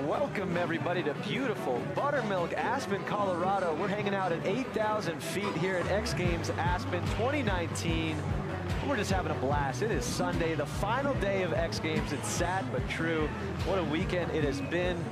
Welcome everybody to beautiful Buttermilk, Aspen, Colorado. We're hanging out at 8,000 feet here at X Games Aspen 2019. We're just having a blast. It is Sunday, the final day of X Games. It's sad but true. What a weekend it has been.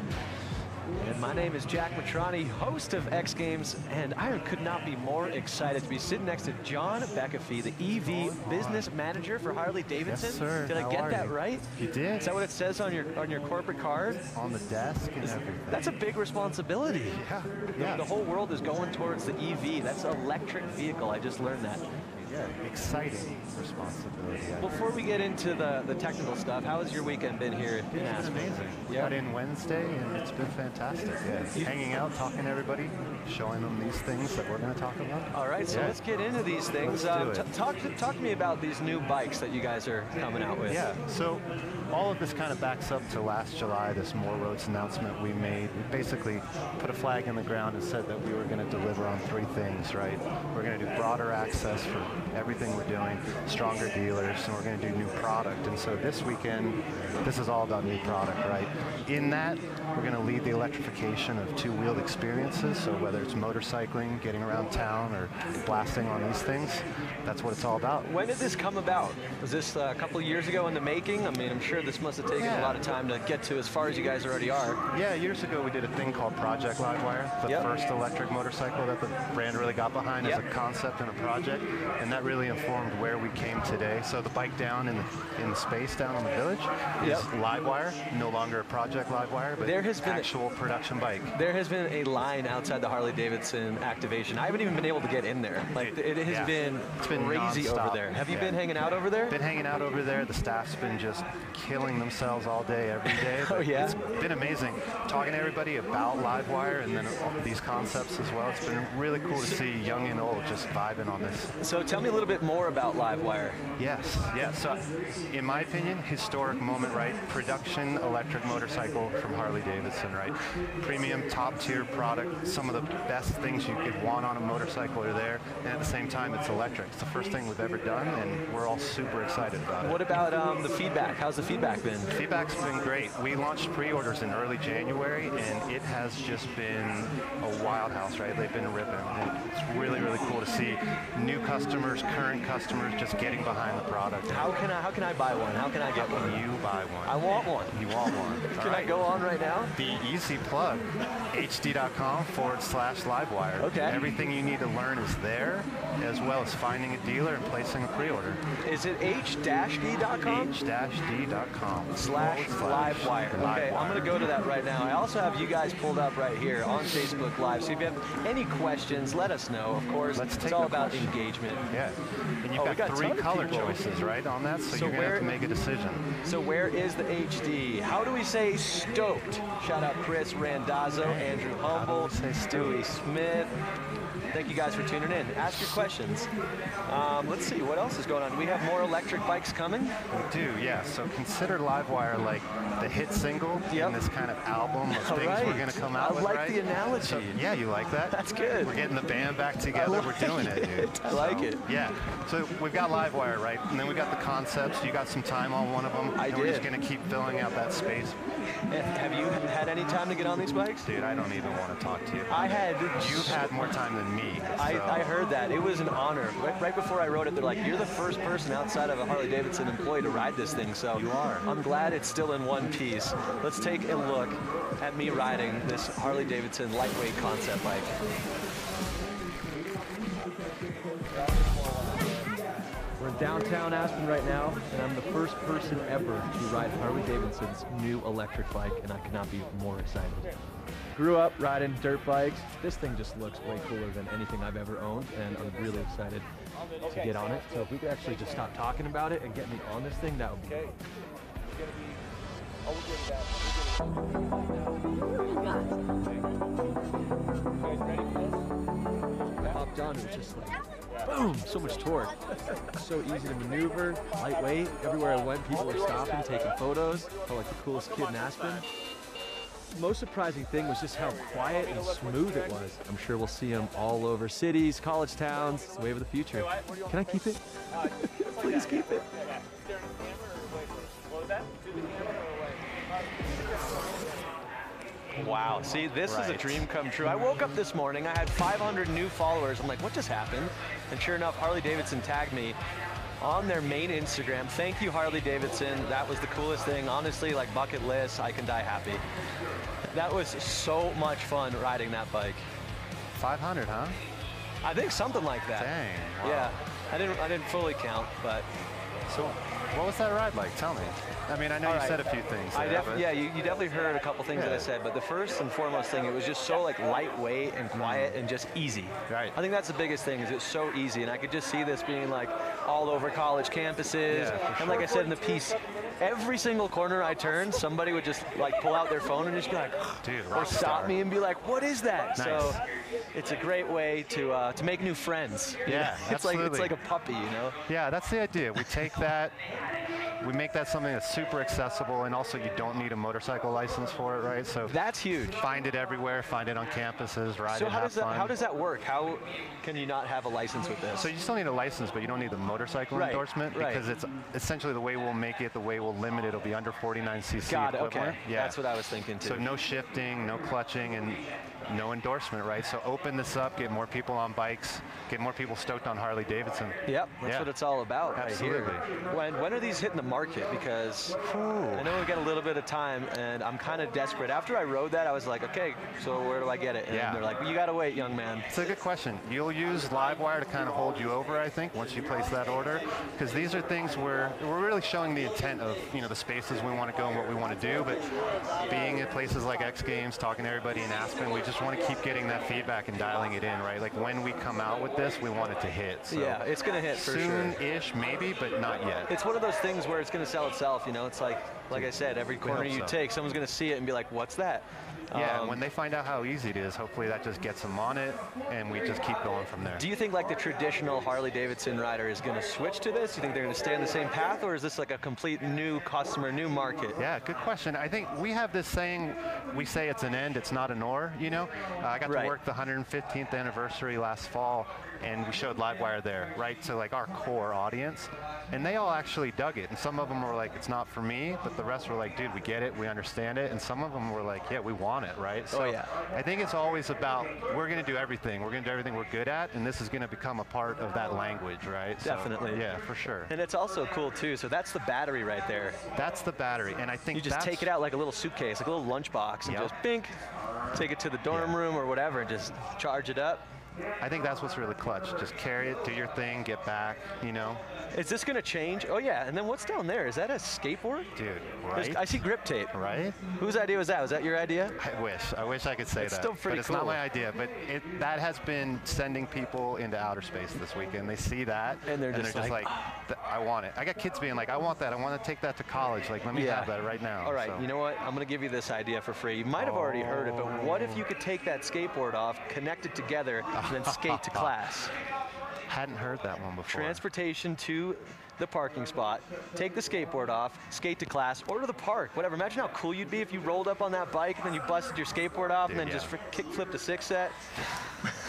And my name is Jack Matrani, host of X Games, and I could not be more excited to be sitting next to John Beckafee, the EV business manager for Harley-Davidson. Yes, sir. Did I get that right? You did. Is that what it says on your corporate card? On the desk and everything. That's a big responsibility. Yeah. The whole world is going towards the EV. That's an electric vehicle. I just learned that. Yeah, exciting responsibility. Before we get into the technical stuff, how has your weekend been here in Aspen? It's been amazing. Yeah. Got in Wednesday and it's been fantastic. Yeah. Hanging out, talking to everybody, showing them these things that we're going to talk about. All right, so let's get into these things. Talk to me about these new bikes that you guys are coming out with. Yeah, so all of this kind of backs up to last July, this More Roads announcement we made. We basically put a flag in the ground and said that we were going to deliver on three things, right? We're going to do broader access for everything we're doing, stronger dealers, and we're going to do new product. And so this weekend, this is all about new product, right? In that, we're going to lead the electrification of two-wheeled experiences. So whether it's motorcycling, getting around town, or blasting on these things, that's what it's all about. When did this come about? Was this a couple of years ago in the making? I mean, I'm sure this must have taken a lot of time to get to as far as you guys already are. Yeah, years ago we did a thing called Project Livewire, the first electric motorcycle that the brand really got behind as a concept and a project, and that really informed where we came today. So the bike down in the space down on the village is Livewire, no longer a Project Livewire, but there has been actual production bike. There has been a line outside the Harley-Davidson activation. I haven't even been able to get in there. Like it has been crazy over there. Have you been hanging out over there? Been hanging out over there. The staff's been just killing themselves all day, every day. It's been amazing. Talking to everybody about Livewire and then these concepts as well. It's been really cool to see young and old just vibing on this. So tell me a little bit more about Livewire. Yes. So in my opinion, historic moment, right? Production electric motorcycle from Harley-Davidson, right? Premium, top-tier product. Some of the best things you could want on a motorcycle are there, and at the same time, it's electric. It's the first thing we've ever done, and we're all super excited about it. What about the feedback? How's the feedback been? Feedback's been great. We launched pre-orders in early January, and it has just been a wild house, right? They've been ripping. And it's really, really cool to see new customers customers, current customers, just getting behind the product. How can I buy one? How can I get one? You buy one. I want one. You want one. Can I go on right now? The easy plug, hd.com/livewire. Okay. Everything you need to learn is there, as well as finding a dealer and placing a pre-order. Is it h-d.com? h-d.com/livewire. Okay, I'm going to go to that right now. I also have you guys pulled up right here on Facebook Live. So if you have any questions, let us know. Of course, it's all about engagement. Yeah. And you've got 3 color choices, right, on that, so you're going to have to make a decision. So where is the HD? How do we say stoked? Shout out Chris Randazzo, Andrew Humble, Stewie Smith. Thank you guys for tuning in. Ask your questions. Let's see, what else is going on? Do we have more electric bikes coming? We do, yeah. So consider Livewire like the hit single in this kind of album of things we're going to come out with, I like the analogy. So, yeah, you like that? That's good. We're getting the band back together. We're doing it, dude. I like it. Yeah. So we've got Livewire, right? And then we got the concepts. You got some time on one of them. We're just going to keep filling out that space. Have you had any time to get on these bikes? Dude, I don't even want to talk to you. You've had more time than me. So. I heard that. It was an honor. Right before I wrote it, they're like, you're the first person outside of a Harley-Davidson employee to ride this thing. So you are. I'm glad it's still in one piece. Let's take a look at me riding this Harley-Davidson lightweight concept bike. We're in downtown Aspen right now, and I'm the first person ever to ride Harley-Davidson's new electric bike, and I could not be more excited. Grew up riding dirt bikes. This thing just looks way cooler than anything I've ever owned, and I'm really excited to get on it. So if we could actually just stop talking about it and get me on this thing, that would be great. I hopped on, it was just like, boom, so much torque. So easy to maneuver, lightweight. Everywhere I went, people were stopping, taking photos. Felt like the coolest kid in Aspen. Most surprising thing was just how quiet and smooth it was. I'm sure we'll see them all over cities, college towns. It's the wave of the future. Can I keep it? Please keep it. Wow, see, this is a dream come true. I woke up this morning, I had 500 new followers. I'm like, what just happened? And sure enough, Harley-Davidson tagged me on their main Instagram. Thank you, Harley-Davidson. That was the coolest thing. Honestly, like bucket list, I can die happy. That was so much fun riding that bike. 500, huh? I think something like that. Dang. Wow. Yeah, I didn't fully count, but. So, what was that ride like? Tell me. I mean, I know you said a few things there, yeah, you definitely heard a couple things that I said, but the first and foremost thing, it was just so like lightweight and quiet and just easy. Right. I think that's the biggest thing, is it's so easy, and I could just see this being like all over college campuses. And like I said in the piece, every single corner I turned, somebody would just like pull out their phone and just be like, dude, or stop me and be like, what is that? Nice. So it's a great way to make new friends. Yeah, it's like a puppy, you know? Yeah, that's the idea. We take that, we make that something that's super accessible, and also you don't need a motorcycle license for it, right? So that's huge. Find it everywhere, find it on campuses, ride so it, have fun. How does that work? How can you not have a license with this? So you still need a license, but you don't need the motorcycle endorsement, because it's essentially the way we'll make it, the way we'll limit it, it'll be under 49cc Got it, equivalent. okay. Yeah. That's what I was thinking too. So no shifting, no clutching, and no endorsement, right? So open this up, get more people on bikes, get more people stoked on Harley-Davidson. Yep, that's what it's all about. Absolutely. Right here. When are these hitting the market? Because I know we've got a little bit of time, and I'm kind of desperate. After I rode that, I was like, okay, so where do I get it? And they're like, well, you got to wait, young man. It's a good question. You'll use Livewire to kind of hold you over, I think, once you place that order, because these are things where we're really showing the intent of, you know, the spaces we want to go and what we want to do, but being at places like X Games, talking to everybody in Aspen, we just want to keep getting that feedback and dialing it in, right? Like when we come out with this, we want it to hit. So yeah, it's going to hit for sure. Soon-ish, maybe, but not yet. It's one of those things where it's going to sell itself, you know? It's like I said, every corner you take, someone's going to see it and be like, what's that? Yeah, when they find out how easy it is, hopefully that just gets them on it, and we just keep going from there. Do you think like the traditional Harley-Davidson rider is going to switch to this? Do you think they're going to stay on the same path, or is this like a complete new customer, new market? Yeah, good question. I think we have this saying, we say it's an end, it's not an or, you know? I got to work the 115th anniversary last fall and we showed Livewire there, right, to like our core audience, and they all actually dug it. And some of them were like, it's not for me, but the rest were like, dude, we get it, we understand it. And some of them were like, yeah, we want it, right? So yeah. I think it's always about, we're going to do everything. We're going to do everything we're good at, and this is going to become a part of that language, right? Definitely. So, yeah, for sure. And it's also cool too. So that's the battery right there. That's the battery, and I think you just take it out like a little suitcase, like a little lunchbox, and Yep. just bink, take it to the dorm room or whatever, and just charge it up. I think that's what's really clutch. Just carry it, do your thing, get back, you know? Is this going to change? Oh, yeah. And then what's down there? Is that a skateboard? Dude, right? I see grip tape. Right? Whose idea was that? Was that your idea? I wish I could say it's that. Still pretty but it's cool. not my idea. But that has been sending people into outer space this weekend. They see that, and they're just like I want it. I got kids being like, I want that. I want to take that to college. Like, let me have that right now. All right, you know what? I'm going to give you this idea for free. You might have already heard it, but what if you could take that skateboard off, connect it together, and then skate to class? Hadn't heard that one before. Transportation to the parking spot, take the skateboard off, skate to class, or to the park, whatever. Imagine how cool you'd be if you rolled up on that bike and then you busted your skateboard off and then just kick flipped a 6-set.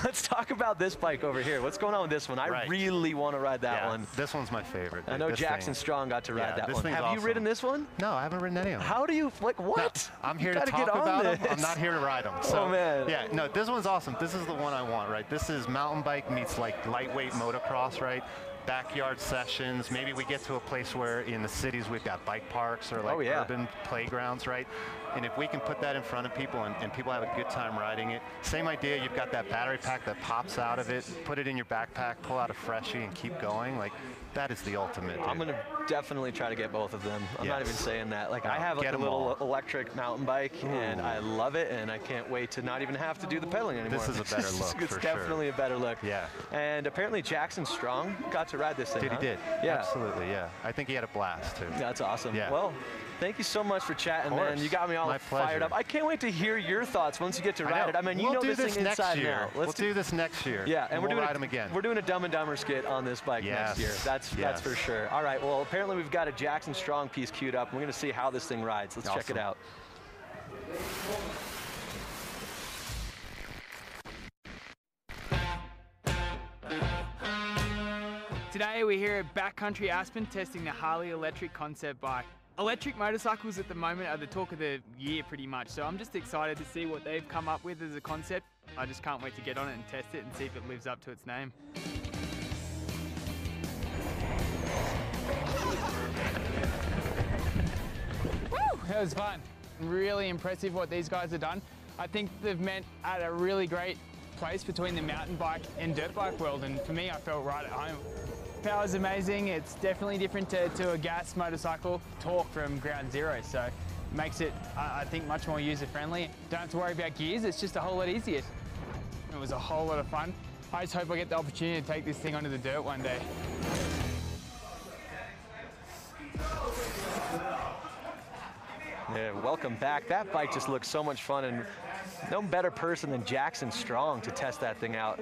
Let's talk about this bike over here. What's going on with this one? I really want to ride that one. This one's my favorite. I know Jackson Strong got to ride that one. Have you ridden this one? No, I haven't ridden any of them. How do you, like, what? No, I'm here to talk about them. I'm not here to ride them. So, oh, man. Yeah, no, this one's awesome. This is the one I want, right? This is mountain bike meets like lightweight motocross, right? Backyard sessions. Maybe we get to a place where in the cities we've got bike parks or like urban playgrounds, right? And if we can put that in front of people and people have a good time riding it, same idea, you've got that battery pack that pops out of it, put it in your backpack, pull out a freshie and keep going. Like, that is the ultimate. I'm going to definitely try to get both of them. I'm not even saying that. Like, I have like a little electric mountain bike and I love it, and I can't wait to not even have to do the pedaling anymore. This is a better look. It's definitely a better look. Yeah. And apparently Jackson Strong got to ride this thing. He did. Yeah. Absolutely, yeah. I think he had a blast too. That's awesome. Yeah. Well, thank you so much for chatting, man. You got me all fired up. I can't wait to hear your thoughts once you get to ride it. I mean, you know this thing inside and out. We'll do this next year. Yeah, and we'll ride them again. We're doing a Dumb and Dumber skit on this bike next year. That's for sure. All right, well, apparently we've got a Jackson Strong piece queued up. We're going to see how this thing rides. Let's check it out. Today we're here at Backcountry Aspen testing the Harley electric concept bike. Electric motorcycles at the moment are the talk of the year pretty much, so I'm just excited to see what they've come up with as a concept. I just can't wait to get on it and test it and see if it lives up to its name. Woo! That was fun. Really impressive what these guys have done. I think they've met at a really great place between the mountain bike and dirt bike world, and for me I felt right at home. Power's amazing. It's definitely different to a gas motorcycle. Torque from ground zero, so makes it, I think, much more user-friendly. Don't have to worry about gears, it's just a whole lot easier. It was a whole lot of fun. I just hope I get the opportunity to take this thing onto the dirt one day. Yeah, welcome back. That bike just looks so much fun, and no better person than Jackson Strong to test that thing out.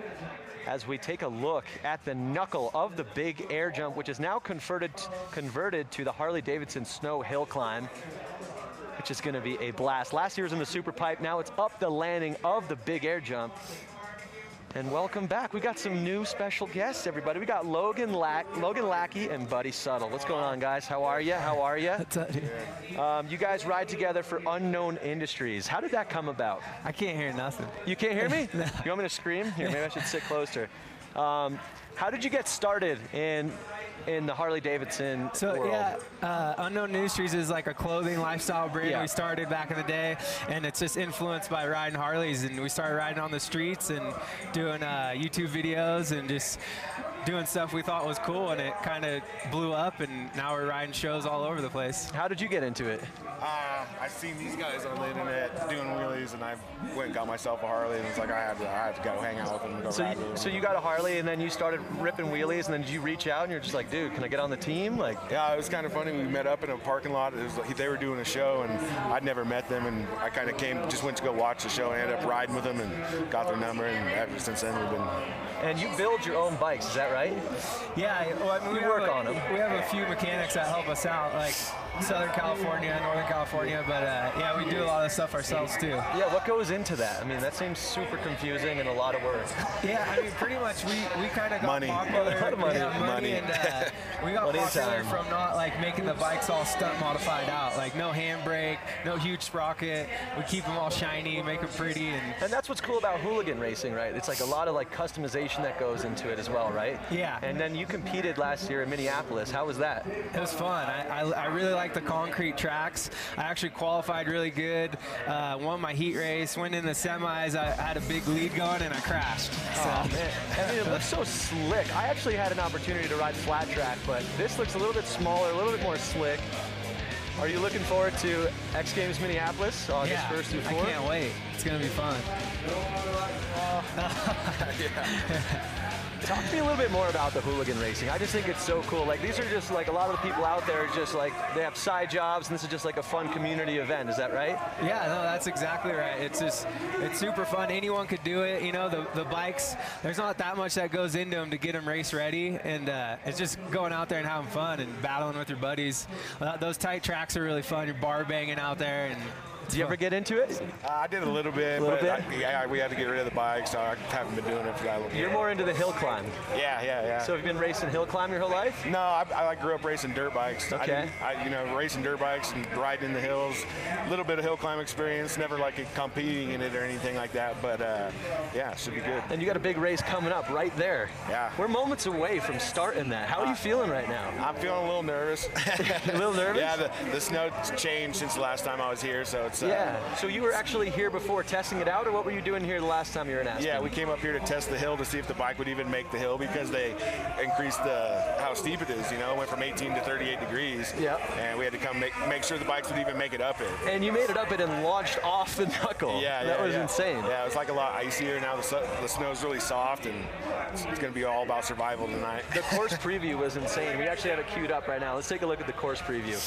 As we take a look at the knuckle of the big air jump, which is now converted to the Harley-Davidson snow hill climb, which is going to be a blast. Last year was in the super pipe, now it's up the landing of the big air jump. And welcome back. We got some new special guests, everybody. We got Logan Lackey and Buddy Suttle. What's going on, guys? How are you? How are you? What's up, dude? You guys ride together for Unknown Industries. How did that come about? I can't hear nothing. You can't hear me? No. You want me to scream? Here, maybe I should sit closer. How did you get started in the Harley-Davidson world? So Unknown Industries is like a clothing lifestyle brand we started back in the day, and it's just influenced by riding Harleys, and we started riding on the streets and doing YouTube videos and just doing stuff we thought was cool, and it kind of blew up, and now we're riding shows all over the place. How did you get into it? I've seen these guys on the internet doing wheelies, and I went and got myself a Harley, and it's like I had to go hang out with them and go ride with them. So you got a Harley, and then you started ripping wheelies, and then did you reach out, and you're just like, dude, can I get on the team? Like, yeah, it was kind of funny. We met up in a parking lot. It was like they were doing a show, and I'd never met them, and I kind of just went to go watch the show, and ended up riding with them, and got their number, and ever since then we've been And you build your own bikes, is that right? Yeah, well, I mean, we work on them. We have a few mechanics that help us out, like Southern California, Northern California, but yeah, we do a lot of stuff ourselves too. Yeah, what goes into that? I mean, that seems super confusing and a lot of work. Yeah, I mean, pretty much we kind of got popular. A lot of money. Yeah, money. And we got popular from not like making the bikes all stunt modified out, like no handbrake, no huge sprocket. We keep them all shiny, make them pretty. And that's what's cool about hooligan racing, right? It's like a lot of like customization that goes into it as well, right? Yeah. And then you competed last year in Minneapolis. How was that? It was fun. I really like the concrete tracks. I actually qualified really good, won my heat race, went in the semis. I had a big lead going and I crashed. Oh man, I mean, it looks so slick. I actually had an opportunity to ride flat track, but this looks a little bit smaller, a little bit more slick. Are you looking forward to X Games Minneapolis August 1st through 4th? I can't wait. It's going to be fun. Talk to me a little bit more about the hooligan racing. I just think it's so cool. Like, these are just like a lot of the people out there just like they have side jobs, and this is just like a fun community event. Is that right? Yeah, no, that's exactly right. It's super fun. Anyone could do it. You know, the bikes, there's not that much that goes into them to get them race ready, and it's just going out there and having fun and battling with your buddies. Those tight tracks are really fun. You're bar banging out there, and did you ever get into it? I did a little bit. Yeah, we had to get rid of the bike, so I haven't been doing it for that long. You're more into the hill climb. Yeah. So have you been racing hill climb your whole life? No, I grew up racing dirt bikes. Okay. Racing dirt bikes and riding in the hills. A little bit of hill climb experience. Never like competing in it or anything like that. But yeah, should be good. And you got a big race coming up right there. Yeah. We're moments away from starting that. How are you feeling right now? I'm feeling a little nervous. A little nervous? Yeah, the snow changed since the last time I was here, so it's. Yeah. So you were actually here before testing it out, or what were you doing here the last time you were in Aspen? Yeah, we came up here to test the hill to see if the bike would even make the hill, because they increased how steep it is. You know, it went from 18 to 38 degrees. Yeah. And we had to come make sure the bikes would even make it up it. And you made it up it and launched off the knuckle. Yeah, that was insane. Yeah, it was like a lot icier. Now the snow's really soft, and it's going to be all about survival tonight. The course preview was insane. We actually have it queued up right now. Let's take a look at the course preview.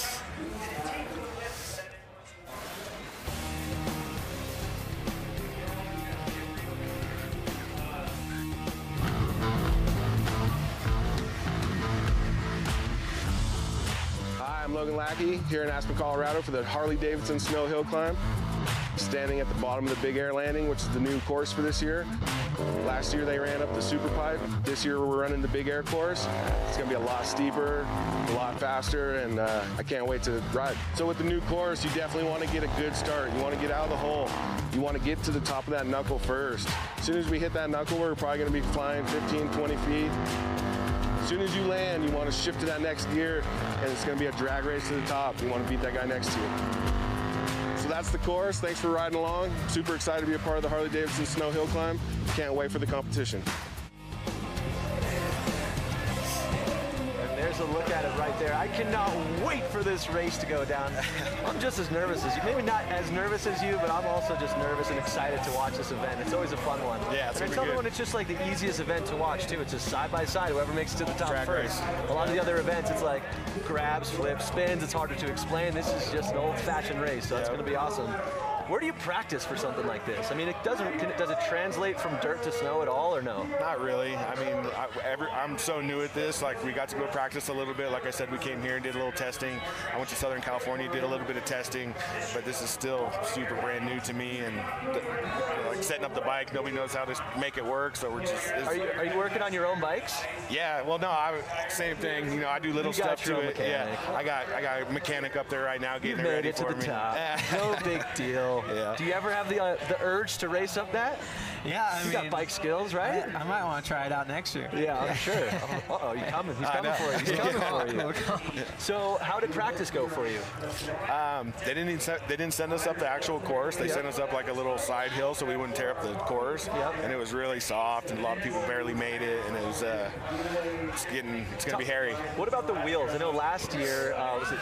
I'm Logan Lackey here in Aspen, Colorado for the Harley-Davidson Snow Hill Climb. Standing at the bottom of the Big Air Landing, which is the new course for this year. Last year they ran up the Super Pipe. This year we're running the Big Air course. It's gonna be a lot steeper, a lot faster, and I can't wait to ride. So with the new course, you definitely wanna get a good start. You wanna get out of the hole. You wanna get to the top of that knuckle first. As soon as we hit that knuckle, we're probably gonna be flying 15, 20 feet. As soon as you land, you want to shift to that next gear, and it's going to be a drag race to the top. You want to beat that guy next to you. So that's the course. Thanks for riding along. Super excited to be a part of the Harley-Davidson Snow Hill Climb. Can't wait for the competition. There's a look at it right there. I cannot wait for this race to go down. I'm just as nervous as you. Maybe not as nervous as you, but I'm also just nervous and excited to watch this event. It's always a fun one. Yeah, it's and good. It's just like the easiest event to watch too. It's just side by side, whoever makes it to the top Drag first. race. A lot of the other events, it's like grabs, flips, spins. It's harder to explain. This is just an old-fashioned race, so it's going to be awesome. Where do you practice for something like this? I mean, does it translate from dirt to snow at all, or no? Not really. I mean, I'm so new at this. Like, we got to go practice a little bit. Like I said, we came here and did a little testing. I went to Southern California, did a little bit of testing, but this is still super brand new to me. And like setting up the bike, nobody knows how to make it work. So we're just. Are you working on your own bikes? Yeah. Well, no. Same thing. You know, I do little stuff to it. Mechanic. Yeah. I got a mechanic up there right now getting it ready for me. You made it to the top. No big deal. Yeah. Do you ever have the urge to race up that? Yeah, I mean, you got bike skills, right? I might want to try it out next year. Yeah, I'm sure. Uh-oh, he's coming. He's coming for you. He's coming for you. So how did practice go for you? They didn't send us up the actual course. They sent us up like a little side hill so we wouldn't tear up the course. Yep. And it was really soft, and a lot of people barely made it, and it was it's gonna be hairy. What about the wheels? I know last year was it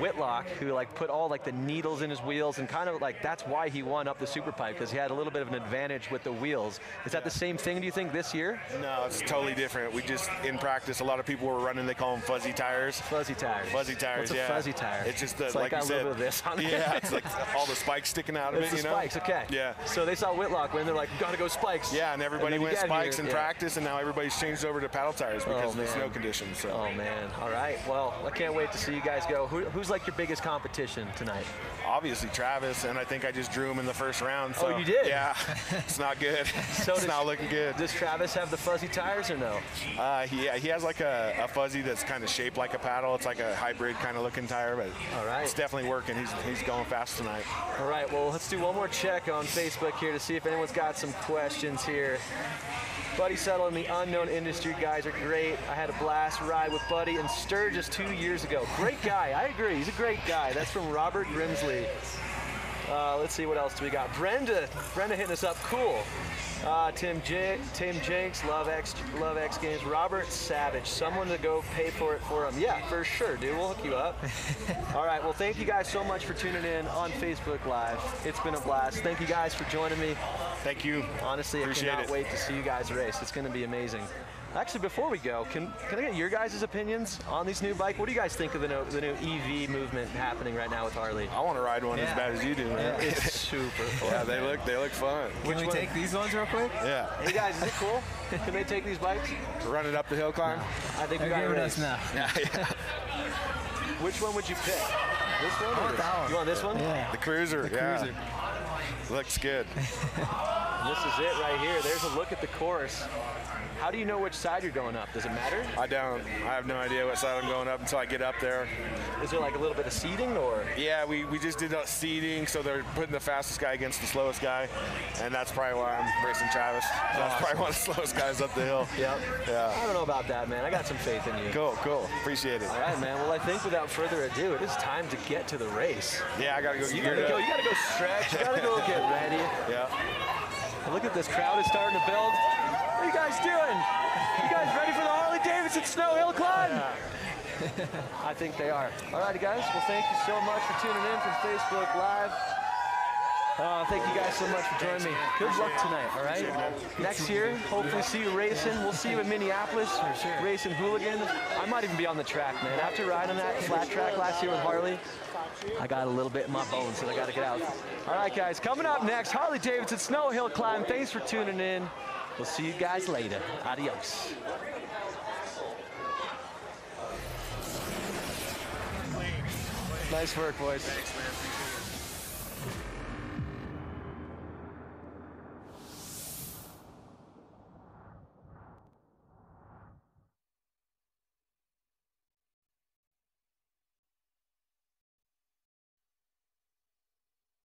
Whitlock who like put all like the needles in his wheels, and kind of like that's why he won up the super pipe, because he had a little bit of an advantage with the wheels. Is that the same thing, do you think, this year? No, it's totally different. We just, in practice, a lot of people were running, they call them fuzzy tires. Fuzzy tires. Fuzzy tires, What's a fuzzy tire? It's just the, it's like got you a said. little bit of this on it. Yeah, it's like all the spikes sticking out of it's it, the you know? spikes, okay. Yeah. So they saw Whitlock win, they're like, gotta go spikes. Yeah, and everybody went spikes in yeah. practice, and now everybody's changed over to paddle tires because of the snow conditions. So. Oh, man. All right. Well, I can't wait to see you guys go. Who's like your biggest competition tonight? Obviously Travis, and I think I just drew him in the first round. So, oh, you did? Yeah, it's not good. So it's not looking good. Does Travis have the fuzzy tires or no? He has like a fuzzy that's kind of shaped like a paddle. It's like a hybrid kind of looking tire, but all right. It's definitely working. He's going fast tonight. All right, well, let's do one more check on Facebook here to see if anyone's got some questions here. Buddy Settle and the Unknown Industry guys are great. I had a blast ride with Buddy in Sturgis 2 years ago. Great guy, I agree, he's a great guy. That's from Robert Grimsley. Let's see, what else do we got? Brenda hitting us up, cool. Tim Jenks, love X Games. Robert Savage, someone to go pay for it for him. Yeah, for sure, dude, we'll hook you up. All right, well, thank you guys so much for tuning in on Facebook Live. It's been a blast. Thank you guys for joining me. Thank you. Honestly, Appreciate I cannot it. wait to see you guys race. It's going to be amazing. Actually, before we go, can I get your guys' opinions on these new bikes? What do you guys think of the new EV movement happening right now with Harley? I want to ride one as bad as you do, man. It's super fun. Yeah, they look fun. Can we take these ones real quick? Yeah. Hey guys, is it cool? Can they take these bikes? Run it up the hill climb? I think we got They're a giving race. us now. Yeah. Which one would you pick? This one? Or this? You want this one? Yeah. The Cruiser, Cruiser. Looks good. This is it right here. There's a look at the course. How do you know which side you're going up? Does it matter? I don't. I have no idea what side I'm going up until I get up there. Is there like a little bit of seating or? Yeah, we just did seating, so they're putting the fastest guy against the slowest guy, and that's probably why I'm racing Travis. So that's probably one of the slowest guys up the hill. Yep. Yeah. I don't know about that, man. I got some faith in you. Cool. Appreciate it. All right, man. Well, I think without further ado, it is time to get to the race. Yeah, I gotta go. You gotta go stretch. You gotta go get ready. Yeah. Look at this crowd is starting to build. What are you guys doing? You guys ready for the Harley-Davidson snow hill climb? Yeah. I think they are. All righty, guys. Well, thank you so much for tuning in from Facebook Live. Thank you guys so much for joining me. Good luck tonight, all right? Next year, hopefully see you racing. We'll see you in Minneapolis, racing Hooligan. I might even be on the track, man. After riding that flat track last year with Harley, I got a little bit in my bones that I got to get out. All right, guys, coming up next, Harley-Davidson Snow Hill Climb. Thanks for tuning in. We'll see you guys later. Adios. Nice work, boys.